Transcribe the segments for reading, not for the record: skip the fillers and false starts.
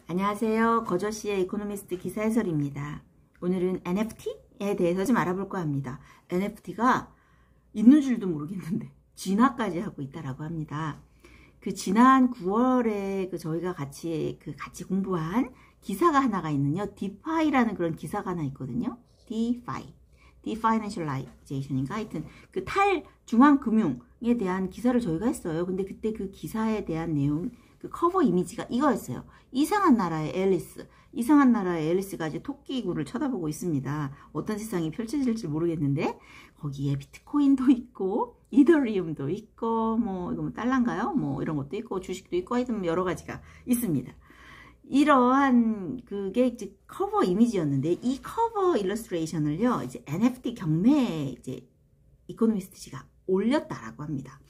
안녕하세요. 거저씨의 이코노미스트 기사 해설입니다. 오늘은 NFT에 대해서 좀 알아볼까 합니다. NFT가 있는 줄도 모르겠는데 진화까지 하고 있다라고 합니다. 그 지난 9월에 저희가 같이 공부한 기사가 하나가 있는요. DeFi라는 그런 기사가 하나 있거든요. DeFi, Definancialization인가 하여튼 그 탈중앙금융에 대한 기사를 저희가 했어요. 근데 그때 그 기사에 대한 내용, 그 커버 이미지가 이거였어요. 이상한 나라의 앨리스가 이제 토끼구를 쳐다보고 있습니다. 어떤 세상이 펼쳐질지 모르겠는데 거기에 비트코인도 있고 이더리움도 있고 이거 뭐 달러인가요? 뭐 이런 것도 있고 주식도 있고 하여튼 여러 가지가 있습니다. 이러한 그게 이제 커버 이미지였는데 이 커버 일러스트레이션을요 이제 NFT 경매에 이제 이코노미스트지가 올렸다라고 합니다.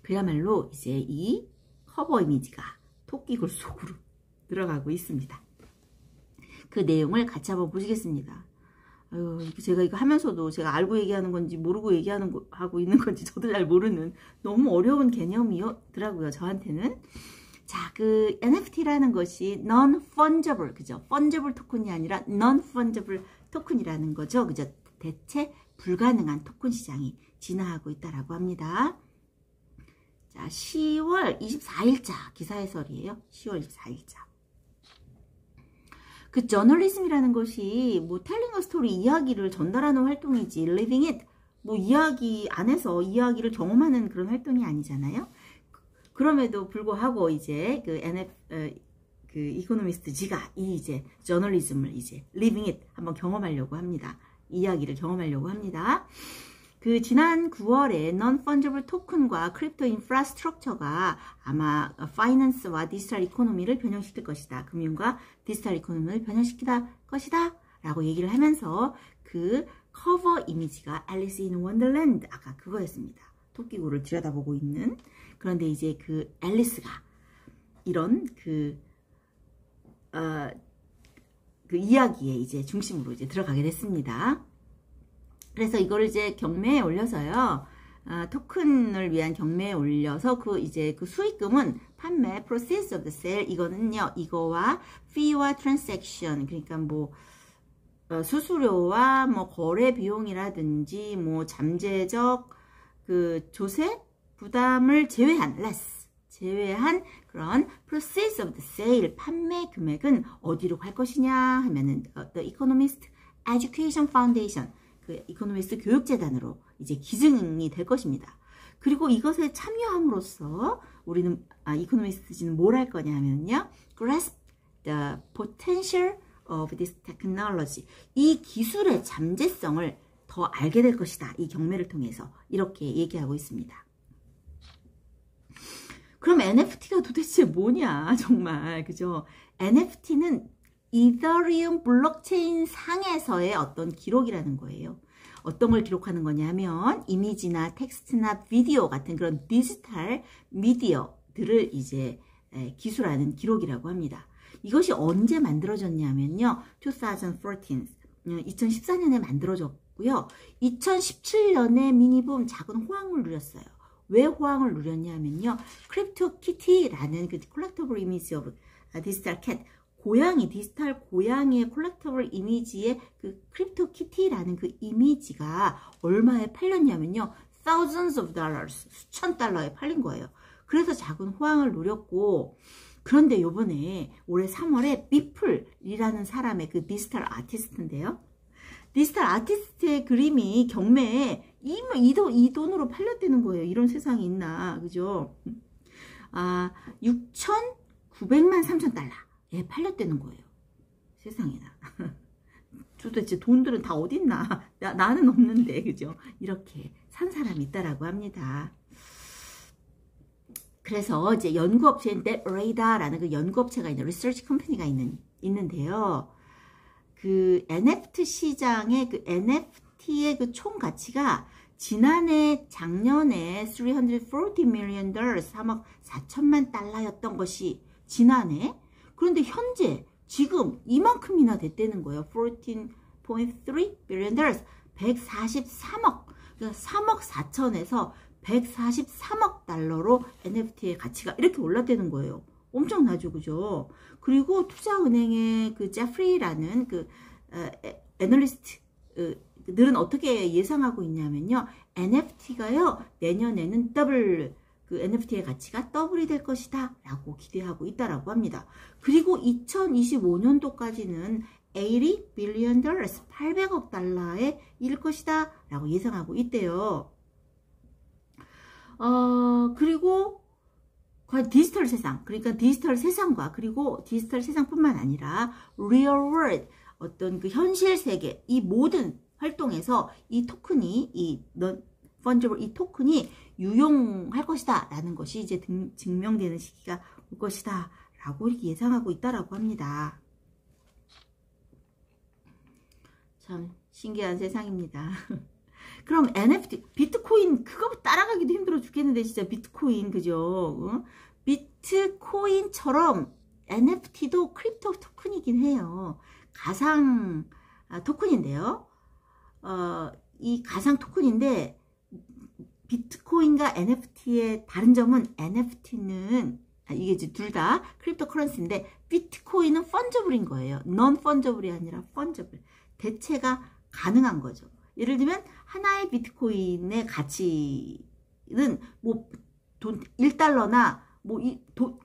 그야말로 이제 이 커버 이미지가 토끼굴 속으로 들어가고 있습니다. 그 내용을 같이 한번 보시겠습니다. 제가 이거 하면서도 제가 알고 얘기하는 건지 모르고 하고 있는 건지 저도 잘 모르는 너무 어려운 개념이더라고요. 저한테는. 자, 그 NFT라는 것이 non-fungible, 그죠? fungible 토큰이 아니라 non-fungible 토큰이라는 거죠. 그죠? 대체 불가능한 토큰 시장이 진화하고 있다라고 합니다. 자, 10월 24일자 기사 해설이에요. 10월 24일자. 그 저널리즘이라는 것이 뭐 텔링 어 스토리 이야기를 전달하는 활동이지 living it 뭐 이야기 안에서 이야기를 경험하는 그런 활동이 아니잖아요. 그럼에도 불구하고 이제 그 이코노미스트 지가 이 이제 저널리즘을 이제 living it 한번 경험하려고 합니다. 이야기를 경험하려고 합니다. 그 지난 9월에 non-fungible 토큰과 크립토 인프라스트럭처가 아마 파이낸스와 디지털 이코노미를 변형시킬 것이다. 금융과 디지털 이코노미를 변형시킬 것이다. 라고 얘기를 하면서 그 커버 이미지가 앨리스 인 원더랜드 아까 그거였습니다. 토끼굴을 들여다보고 있는. 그런데 이제 그 앨리스가 이런 그 이야기에 이제 중심으로 이제 들어가게 됐습니다. 그래서 이거를 이제 경매에 올려서요. 토큰을 위한 경매에 올려서 그 수익금은 판매 process of the sale 이거는요. 이거와 fee와 transaction 그러니까 뭐 수수료와 뭐 거래 비용이라든지 뭐 잠재적 그 조세 부담을 제외한 그런 process of the sale 판매 금액은 어디로 갈 것이냐 하면은 The Economist Education Foundation 그 이코노미스트 교육재단으로 이제 기증이 될 것입니다. 그리고 이것에 참여함으로써 우리는 이코노미스트지는 뭘 할 거냐 하면요. grasp the potential of this technology. 이 기술의 잠재성을 더 알게 될 것이다. 이 경매를 통해서 이렇게 얘기하고 있습니다. 그럼 NFT가 도대체 뭐냐 정말 그죠? NFT는 이더리움 블록체인 상에서의 어떤 기록이라는 거예요. 어떤 걸 기록하는 거냐면 이미지나 텍스트나 비디오 같은 그런 디지털 미디어들을 이제 기술하는 기록이라고 합니다. 이것이 언제 만들어졌냐면요. 2014년에 만들어졌고요. 2017년에 미니붐 작은 호황을 누렸어요. 왜 호황을 누렸냐면요. 크립토키티라는 그 콜렉터블 이미지 오브 디지털 캣 디지털 고양이의 콜렉터블 이미지의 그 크립토키티라는 그 이미지가 얼마에 팔렸냐면요. thousands of dollars, 수천 달러에 팔린 거예요. 그래서 작은 호황을 누렸고 그런데 요번에 올해 3월에 비플이라는 사람의 그 디지털 아티스트인데요. 디지털 아티스트의 그림이 경매에 이 돈으로 팔렸다는 거예요. 이런 세상이 있나 그죠? 6,900만 3천 달러. 예, 팔렸다는 거예요. 세상에나. 도대체 돈들은 다 어딨나? 나는 없는데, 그죠? 이렇게 산 사람이 있다라고 합니다. 그래서 이제 연구업체인 DeepRadar라는 그 연구업체가 있는 리서치 컴퍼니가 있는데요. 그 NFT 시장의 그 NFT의 그 총 가치가 작년에 340 million dollars, 3억 4천만 달러였던 것이 지난해 그런데 현재 지금 이만큼이나 됐다는 거예요. 14.3 billion dollars. 143억. 그러니까 3억 4천에서 143억 달러로 NFT의 가치가 이렇게 올랐다는 거예요. 엄청나죠, 그죠? 그리고 투자은행의 그 제프리라는 그 애널리스트 들은 어떻게 예상하고 있냐면요. NFT가요, 내년에는 그 NFT의 가치가 더블이 될 것이다 라고 기대하고 있다라고 합니다. 그리고 2025년도까지는 80 billion dollars, 800억 달러에 이를 것이다 라고 예상하고 있대요. 그리고 디지털 세상, 그러니까 디지털 세상과 그리고 디지털 세상뿐만 아니라 real world, 어떤 그 현실 세계, 이 모든 활동에서 이 토큰이, 이 토큰이 유용할 것이다 라는 것이 이제 증명되는 시기가 올 것이다 라고 이렇게 예상하고 있다라고 합니다. 참 신기한 세상입니다. 그럼 NFT, 비트코인 그거 따라가기도 힘들어 죽겠는데 진짜 비트코인 그죠? 비트코인처럼 NFT도 크립토 토큰이긴 해요. 가상 토큰인데요. 이 가상 토큰인데 비트코인과 NFT의 다른 점은 NFT는 이게 이제 둘 다 크립토 커런시인데 비트코인은 펀저블인 거예요. non 펀저블이 아니라 펀저블. 대체가 가능한 거죠. 예를 들면 하나의 비트코인의 가치는 뭐 돈 1달러나 뭐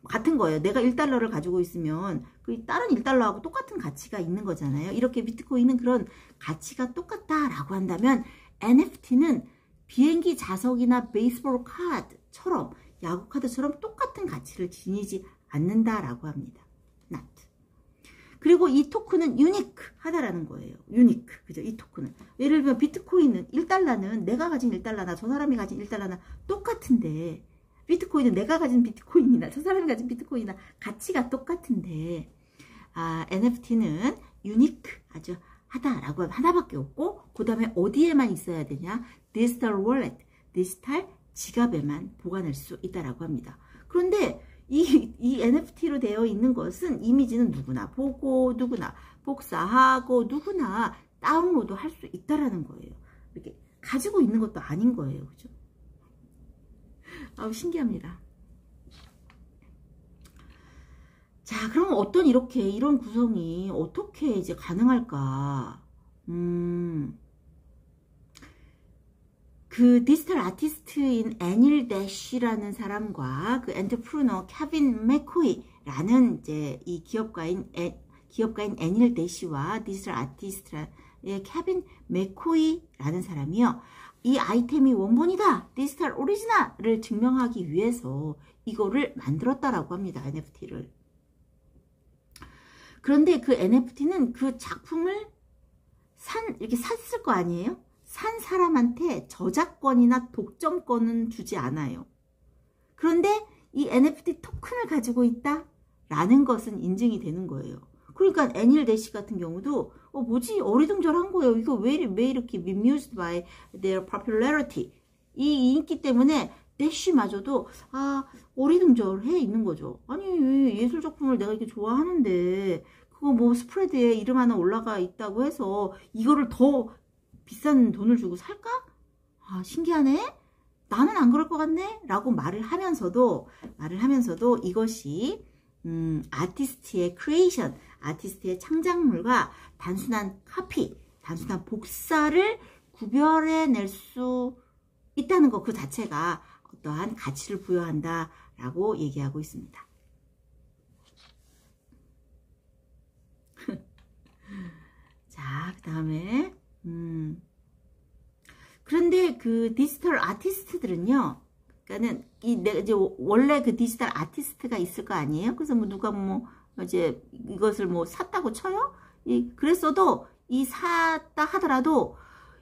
같은 거예요. 내가 1달러를 가지고 있으면 그 다른 1달러하고 똑같은 가치가 있는 거잖아요. 이렇게 비트코인은 그런 가치가 똑같다라고 한다면 NFT는 비행기 좌석이나 베이스볼 카드처럼 야구 카드처럼 똑같은 가치를 지니지 않는다라고 합니다. not. 그리고 이 토큰은 유니크하다라는 거예요. 유니크. 그죠? 이 토큰은. 예를 들면 비트코인은 1달러는 내가 가진 1달러나 저 사람이 가진 1달러나 똑같은데 비트코인은 내가 가진 비트코인이나 저 사람이 가진 비트코인이나 가치가 똑같은데 NFT는 유니크 아주 하다라고 하나밖에 없고 그 다음에 어디에만 있어야 되냐? 디지털 월렛, 디지털 지갑에만 보관할 수 있다라고 합니다. 그런데 이 NFT로 되어 있는 것은 이미지는 누구나 보고 누구나 복사하고 누구나 다운로드 할 수 있다라는 거예요. 이렇게 가지고 있는 것도 아닌 거예요. 그죠? 신기합니다. 자, 그럼 이런 구성이 어떻게 이제 가능할까? 그 디지털 아티스트인 애닐 대쉬라는 사람과 그 엔터프루너 케빈 맥코이라는 이제 이 기업가인 애닐 대쉬와 디지털 아티스트의 케빈 맥코이라는 사람이요. 이 아이템이 원본이다. 디지털 오리지널을 증명하기 위해서 이거를 만들었다라고 합니다. NFT를. 그런데 그 NFT는 그 작품을 이렇게 샀을 거 아니에요? 산 사람한테 저작권이나 독점권은 주지 않아요. 그런데 이 NFT 토큰을 가지고 있다라는 것은 인증이 되는 거예요. 그러니까 애닐 대쉬 같은 경우도 뭐지? 어리둥절한 거예요. 이거 왜 이렇게 bemused by their popularity. 이 인기 때문에 대쉬마저도 어리둥절해 있는 거죠. 아니 예술 작품을 내가 이렇게 좋아하는데 그거 뭐 스프레드에 이름 하나 올라가 있다고 해서 이거를 더 비싼 돈을 주고 살까? 신기하네? 나는 안 그럴 것 같네? 라고 말을 하면서도 이것이 아티스트의 크리에이션, 아티스트의 창작물과 단순한 카피, 단순한 복사를 구별해낼 수 있다는 것 그 자체가 어떠한 가치를 부여한다 라고 얘기하고 있습니다. 자, 그 다음에 그런데 그 디지털 아티스트들은요, 그러니까는 이제 원래 그 디지털 아티스트가 있을 거 아니에요? 그래서 뭐 누가 뭐 이제 이것을 뭐 샀다고 쳐요? 그랬어도 이 샀다 하더라도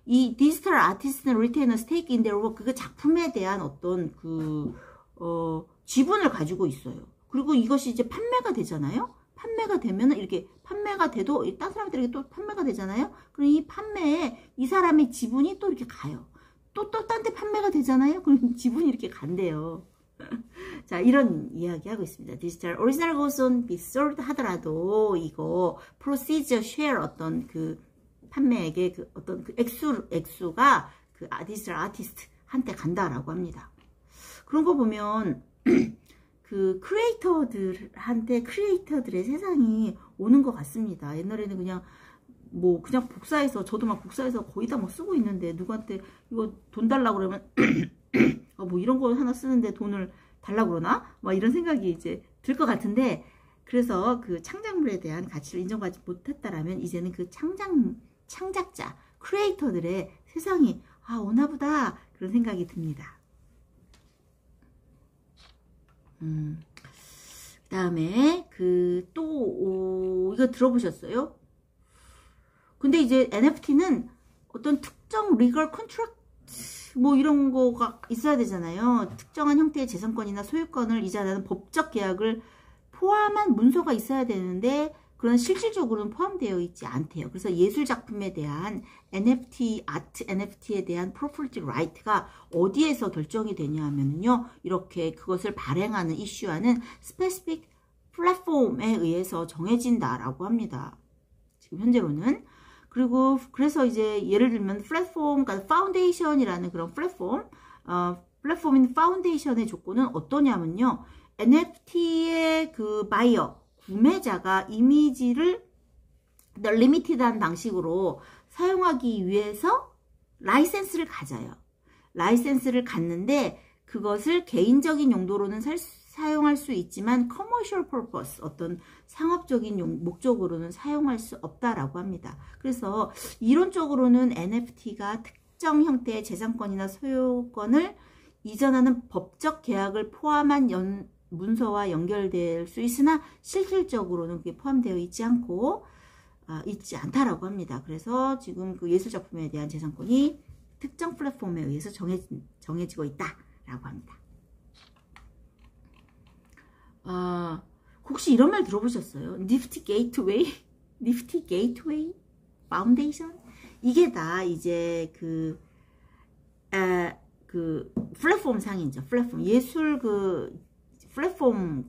이 디지털 아티스트는 retain a stake in their work, 그 작품에 대한 어떤 그 지분을 가지고 있어요. 그리고 이것이 이제 판매가 되잖아요. 판매가 되면은 이렇게 판매가 돼도 다른 사람들에게 또 판매가 되잖아요. 그럼 이 판매에 이 사람의 지분이 또 이렇게 가요. 또 딴 데 판매가 되잖아요. 그럼 지분이 이렇게 간대요. 자, 이런 이야기 하고 있습니다. 디지털 오리지널 goes on be sold 하더라도 이거 proceeds share 어떤 그 판매액의 그 어떤 그 액수가 그 디지털 아티스트한테 간다라고 합니다. 그런 거 보면 그 크리에이터들의 세상이 오는 것 같습니다. 옛날에는 그냥 뭐 그냥 복사해서 저도 막 복사해서 거의 다 막 쓰고 있는데 누구한테 이거 돈 달라고 그러면 뭐 이런 거 하나 쓰는데 돈을 달라고 그러나? 막 이런 생각이 이제 들 것 같은데, 그래서 그 창작물에 대한 가치를 인정받지 못했다라면 이제는 그 창작자, 크리에이터들의 세상이 오나보다 그런 생각이 듭니다. 그 다음에 이거 들어보셨어요? 근데 이제 NFT는 어떤 특정 리걸 컨트랙트 뭐 이런 거가 있어야 되잖아요. 특정한 형태의 재산권이나 소유권을 이전하는 법적 계약을 포함한 문서가 있어야 되는데 그런 실질적으로는 포함되어 있지 않대요. 그래서 예술 작품에 대한 NFT, 아트 NFT에 대한 프로퍼티 라이트가 어디에서 결정이 되냐 하면요, 이렇게 그것을 발행하는, 이슈하는 스페시픽 플랫폼에 의해서 정해진다라고 합니다. 지금 현재로는. 그리고 그래서 이제 예를 들면 플랫폼, 그러니까 파운데이션이라는 그런 플랫폼인 파운데이션의 조건은 어떠냐면요, NFT의 그 바이어, 구매자가 이미지를 리미티드한 방식으로 사용하기 위해서 라이센스를 가져요. 라이센스를 갖는데 그것을 개인적인 용도로는 사용할 수 있지만 commercial purpose, 어떤 상업적인 목적으로는 사용할 수 없다라고 합니다. 그래서 이론적으로는 NFT가 특정 형태의 재산권이나 소유권을 이전하는 법적 계약을 포함한 문서와 연결될 수 있으나 실질적으로는 그게 포함되어 있지 않다라고 합니다. 그래서 지금 그 예술작품에 대한 재산권이 특정 플랫폼에 의해서 정해지고 있다라고 합니다. 혹시 이런 말 들어보셨어요? 니프티 게이트웨이? 니프티 게이트웨이? 파운데이션? 이게 다 이제 그 플랫폼 상이죠. 플랫폼. 예술 플랫폼인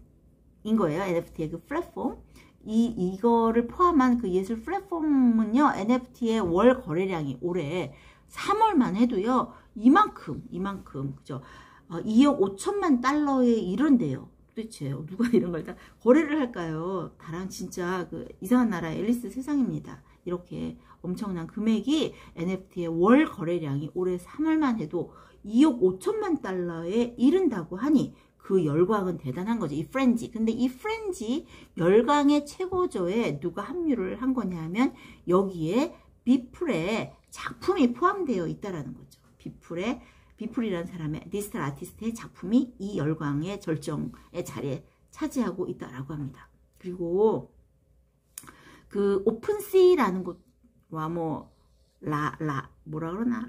거예요. NFT의 그 플랫폼. 이거를 포함한 그 예술 플랫폼은요, NFT의 월 거래량이 올해 3월만 해도요, 이만큼, 그죠? 2억 5천만 달러에 이른대요. 도대체 누가 이런 걸 다 거래를 할까요? 다른 진짜 그 이상한 나라의 앨리스 세상입니다. 이렇게 엄청난 금액이 NFT의 월 거래량이 올해 3월만 해도 2억 5천만 달러에 이른다고 하니 그 열광은 대단한 거죠. 이 프렌지. 근데 이 프렌지 열광의 최고조에 누가 합류를 한 거냐 하면 여기에 비플의 작품이 포함되어 있다라는 거죠. 비플이라는 사람의 디지털 아티스트의 작품이 이 열광의 절정의 자리에 차지하고 있다라고 합니다. 그리고 그 오픈시라는 곳과 뭐라 그러나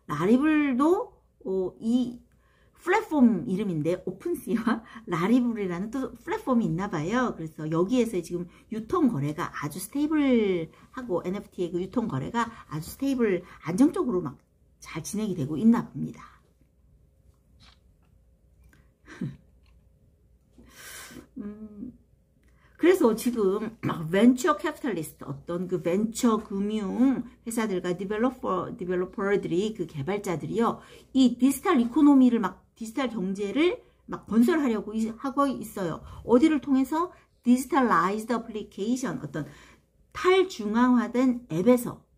라리블도 이 플랫폼 이름인데 오픈시와 라리블이라는 또 플랫폼이 있나 봐요. 그래서 여기에서 지금 유통 거래가 아주 스테이블하고 NFT의 그 유통 거래가 아주 스테이블 안정적으로 막 잘 진행이 되고 있나 봅니다. 그래서 지금 막 벤처 캐피탈리스트, 어떤 그 벤처 금융 회사들과 디벨로퍼들이, 그 개발자들이요, 이 디지털 이코노미를 디지털 경제를 건설하려고 하고 있어요. 어디를 통해서? 디지털라이즈드 어플리케이션, 어떤 탈중앙화된 앱에서.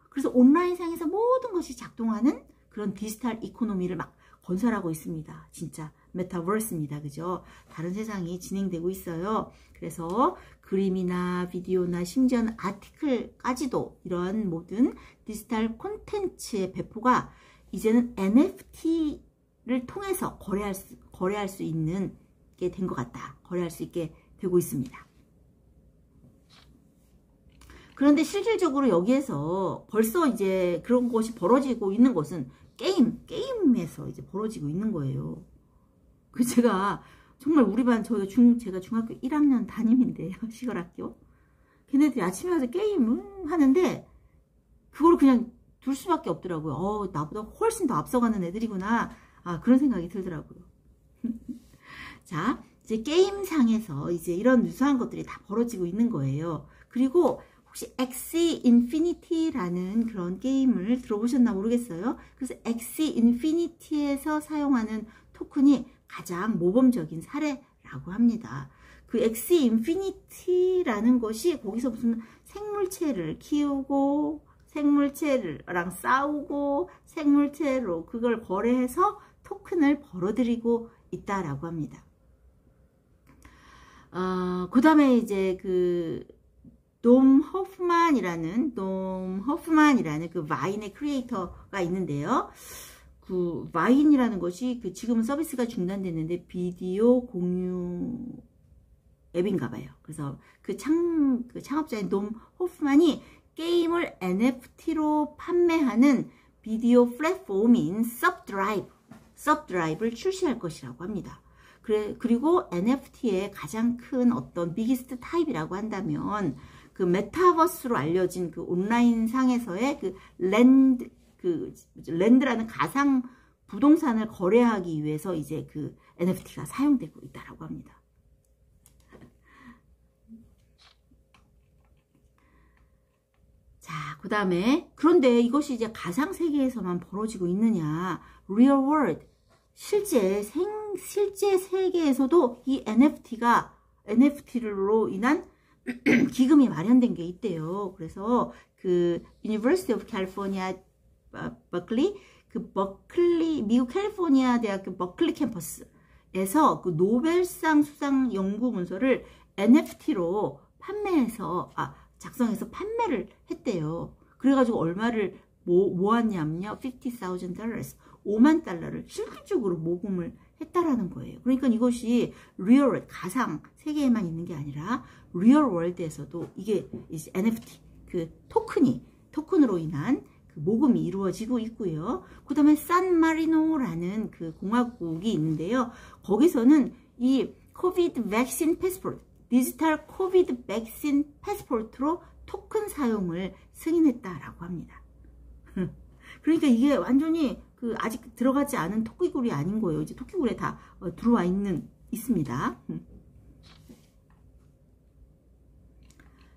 그래서 온라인상에서 모든 것이 작동하는 그런 디지털 이코노미를 건설하고 있습니다. 진짜 메타버스입니다. 그죠? 다른 세상이 진행되고 있어요. 그래서 그림이나 비디오나 심지어는 아티클까지도 이런 모든 디지털 콘텐츠의 배포가 이제는 NFT를 통해서 거래할 수 있는 게 된 것 같다. 거래할 수 있게 되고 있습니다. 그런데 실질적으로 여기에서 벌써 이제 그런 것이 벌어지고 있는 것은 게임에서 이제 벌어지고 있는 거예요. 그 제가 정말 우리 반 제가 중학교 1학년 담임인데요. 시골학교. 걔네들이 아침에 와서 게임을 하는데 그걸 그냥 둘 수밖에 없더라고요. 나보다 훨씬 더 앞서가는 애들이구나. 그런 생각이 들더라고요. 자, 이제 게임상에서 이제 이런 유사한 것들이 다 벌어지고 있는 거예요. 그리고 혹시 엑시 인피니티라는 그런 게임을 들어보셨나 모르겠어요. 그래서 엑시 인피니티에서 사용하는 토큰이 가장 모범적인 사례라고 합니다. 그 X 인피니티라는 것이 거기서 무슨 생물체를 키우고 생물체랑 싸우고 생물체로 그걸 거래해서 토큰을 벌어들이고 있다라고 합니다. 그 다음에 이제 그 돔 허프만이라는 그 와인의 크리에이터가 있는데요. 그 와인이라는 것이 그 지금은 서비스가 중단됐는데 비디오 공유 앱인가 봐요. 그래서 그 창업자인 돔 호프만이 게임을 NFT로 판매하는 비디오 플랫폼인 subdrive를 출시할 것이라고 합니다. 그리고 NFT의 가장 큰 어떤 비기스트 타입이라고 한다면 그 메타버스로 알려진 그 온라인 상에서의 그 랜드라는 가상 부동산을 거래하기 위해서 이제 그 NFT가 사용되고 있다라고 합니다. 자, 그 다음에 그런데 이것이 이제 가상 세계에서만 벌어지고 있느냐? Real world, 실제 세계에서도 이 NFT로 인한 기금이 마련된 게 있대요. 그래서 그 University of California, 버클리, 미국 캘리포니아 대학교 버클리 캠퍼스에서 그 노벨상 수상 연구 문서를 NFT로 작성해서 판매를 했대요. 그래가지고 얼마를 모았냐면요. $50,000, 5만 달러를 실질적으로 모금을 했다라는 거예요. 그러니까 이것이 리얼, 가상 세계에만 있는 게 아니라 리얼 월드에서도 이게 이제 NFT, 그 토큰으로 인한 그 모금이 이루어지고 있고요. 그 다음에 산마리노라는 그 공화국이 있는데요. 거기서는 이 코비드 백신 패스포트, 디지털 코비드 백신 패스포트로 토큰 사용을 승인했다라고 합니다. 그러니까 이게 완전히 그 아직 들어가지 않은 토끼굴이 아닌 거예요. 이제 토끼굴에 다 들어와 있습니다.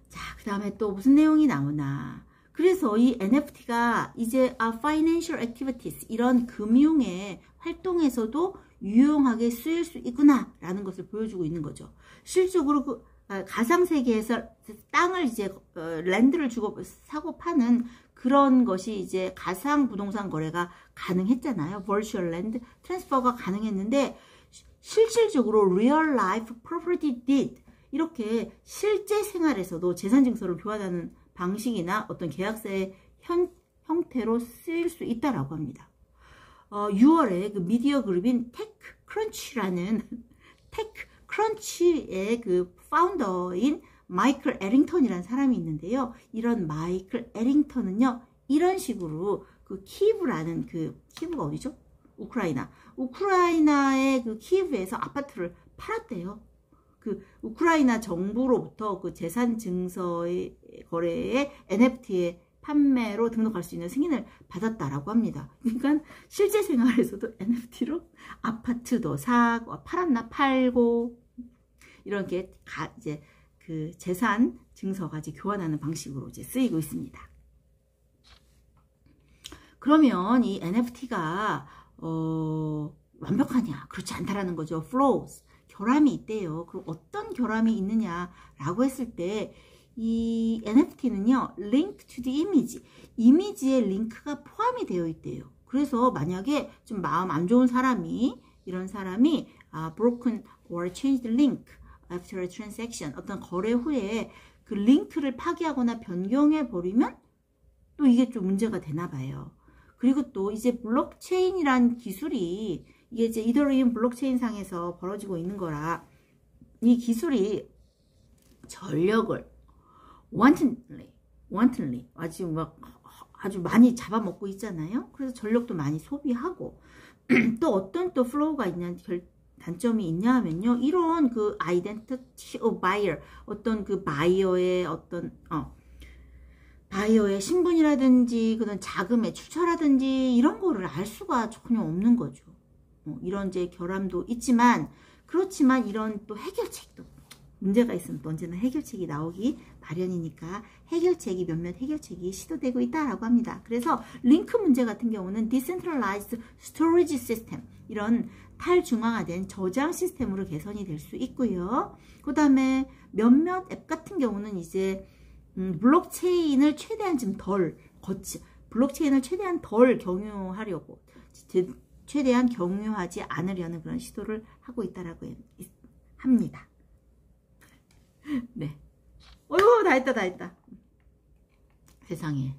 자, 그 다음에 또 무슨 내용이 나오나. 그래서 이 NFT가 이제 financial activities, 이런 금융의 활동에서도 유용하게 쓰일 수 있구나라는 것을 보여주고 있는 거죠. 실질적으로 그 가상세계에서 땅을 이제 랜드를 주고 사고 파는 그런 것이 이제 가상 부동산 거래가 가능했잖아요. Virtual Land 트랜스퍼가 가능했는데 실질적으로 Real Life Property Deed, 이렇게 실제 생활에서도 재산증서를 교환하는 방식이나 어떤 계약서의 형태로 쓰일 수 있다라고 합니다. 6월에 그 미디어 그룹인 테크크런치의 그 파운더인 마이클 에링턴이라는 사람이 있는데요. 이런 마이클 에링턴은요, 이런 식으로 그 키예브라는 키예브가 어디죠? 우크라이나의 그 키예브에서 아파트를 팔았대요. 그 우크라이나 정부로부터 그 재산 증서의 거래에 NFT의 판매로 등록할 수 있는 승인을 받았다라고 합니다. 그러니까 실제 생활에서도 NFT로 아파트도 사고, 팔고, 이렇게 이제 그 재산 증서까지 교환하는 방식으로 이제 쓰이고 있습니다. 그러면 이 NFT가 완벽하냐? 그렇지 않다라는 거죠. Flaws, 결함이 있대요. 그럼 어떤 결함이 있느냐라고 했을 때 이 NFT는요, link to the image, 이미지에 링크가 포함이 되어 있대요. 그래서 만약에 좀 마음 안 좋은 이런 사람이 broken or changed link after a transaction, 어떤 거래 후에 그 링크를 파기하거나 변경해 버리면 또 이게 좀 문제가 되나 봐요. 그리고 또 이제 블록체인이란 기술이 이게 이제 이더리움 블록체인 상에서 벌어지고 있는 거라 이 기술이 전력을 wantonly 아주 많이 잡아먹고 있잖아요. 그래서 전력도 많이 소비하고 또 어떤 또 플로우가 있냐, 단점이 있냐 하면요, 이런 그 identity of buyer, 어떤 그 바이어의 신분이라든지 그런 자금의 출처라든지 이런 거를 알 수가 전혀 없는 거죠. 이런 이제 결함도 있지만, 그렇지만 이런 또 해결책도, 문제가 있으면 또 언제나 해결책이 나오기 마련이니까 몇몇 해결책이 시도되고 있다라고 합니다. 그래서 링크 문제 같은 경우는 Decentralized Storage System, 이런 탈중앙화된 저장 시스템으로 개선이 될 수 있고요. 그 다음에 몇몇 앱 같은 경우는 이제 블록체인을 최대한 좀 블록체인을 최대한 덜 경유하려고, 최대한 경유하지 않으려는 그런 시도를 하고 있다라고 합니다. 네. 어휴, 다 했다. 세상에.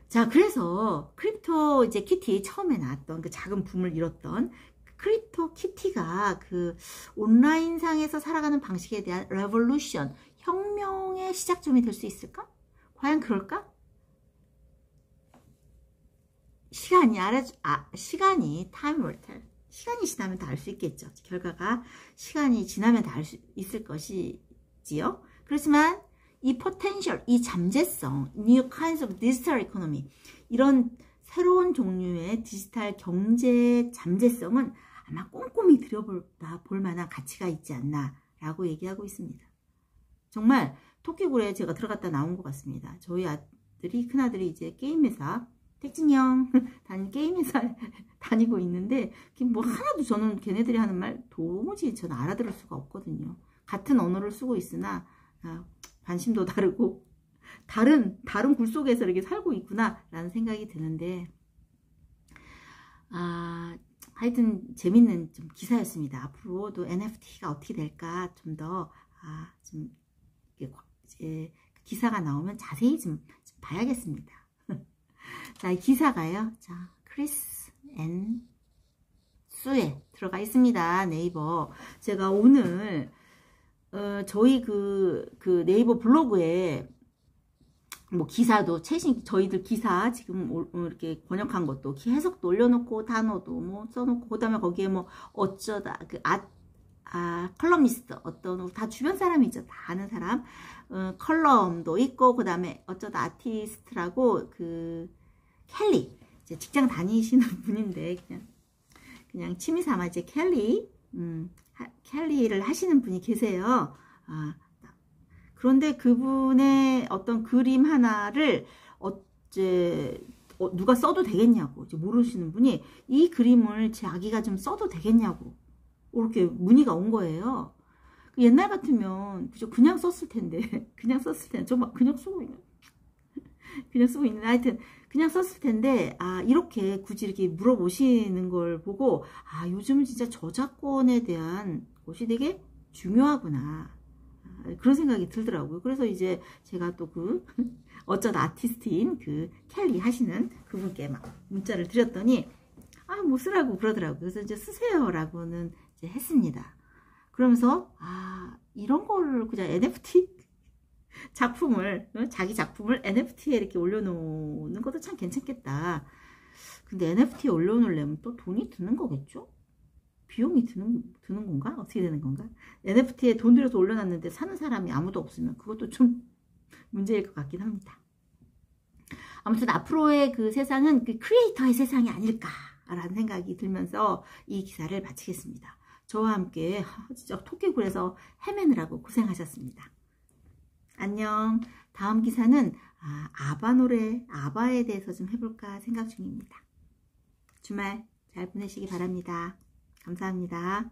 자, 그래서 크립토 이제 키티 처음에 나왔던 그 작은 붐을 이뤘던 크립토 키티가 그 온라인상에서 살아가는 방식에 대한 레볼루션, 혁명의 시작점이 될 수 있을까? 과연 그럴까? 시간이 time will tell. 시간이 지나면 다 알 수 있겠죠. 결과가 시간이 지나면 다 알 수 있을 것이지요. 그렇지만 이 potential, 이 잠재성, new kinds of digital economy, 이런 새로운 종류의 디지털 경제 잠재성은 아마 꼼꼼히 들여볼 만한 가치가 있지 않나라고 얘기하고 있습니다. 정말 토끼굴에 제가 들어갔다 나온 것 같습니다. 저희 아들이, 큰아들이 이제 게임회사, 택진형 게임회사 다니고 있는데 뭐 하나도 저는 걔네들이 하는 말 도무지 저는 알아들을 수가 없거든요. 같은 언어를 쓰고 있으나 관심도 다르고 다른 굴 속에서 이렇게 살고 있구나 라는 생각이 드는데, 하여튼 재밌는 좀 기사였습니다. 앞으로도 NFT가 어떻게 될까 좀 더 좀 이제 기사가 나오면 자세히 좀 봐야겠습니다. 자, 이 기사가요. 자, 크리스 앤 수에 들어가 있습니다. 네이버. 제가 오늘 저희 그 네이버 블로그에 뭐 기사도 최신 저희들 기사 지금 이렇게 번역한 것도 해석도 올려놓고 단어도 뭐 써놓고, 그다음에 거기에 뭐 어쩌다 컬럼니스트 어떤 다 주변 사람이죠. 다 아는 사람 컬럼도 있고, 그다음에 어쩌다 아티스트라고 그 켈리 이제 직장 다니시는 분인데 그냥 취미 삼아 이제 켈리를 하시는 분이 계세요. 그런데 그분의 어떤 그림 하나를 누가 써도 되겠냐고, 이제 모르시는 분이 이 그림을 자기가 좀 써도 되겠냐고 이렇게 문의가 온 거예요. 옛날 같으면 그냥 썼을 텐데 정말 그냥 쓰고 있는 하여튼 그냥 썼을 텐데, 이렇게 굳이 이렇게 물어보시는 걸 보고 요즘은 진짜 저작권에 대한 것이 되게 중요하구나, 그런 생각이 들더라고요. 그래서 이제 제가 또 어쩌다 아티스트인 그 켈리 하시는 그분께 막 문자를 드렸더니 뭐 쓰라고 그러더라고요. 그래서 이제 쓰세요라고는 이제 했습니다. 그러면서 이런 거를 그냥 NFT 자기 작품을 NFT에 이렇게 올려놓는 것도 참 괜찮겠다. 근데 NFT에 올려놓으려면 또 돈이 드는 거겠죠? 비용이 드는 건가? 어떻게 되는 건가? NFT에 돈 들여서 올려놨는데 사는 사람이 아무도 없으면 그것도 좀 문제일 것 같긴 합니다. 아무튼 앞으로의 그 세상은 그 크리에이터의 세상이 아닐까라는 생각이 들면서 이 기사를 마치겠습니다. 저와 함께 진짜 토끼굴에서 헤매느라고 고생하셨습니다. 안녕. 다음 기사는 아바에 대해서 좀 해볼까 생각 중입니다. 주말 잘 보내시기 바랍니다. 감사합니다.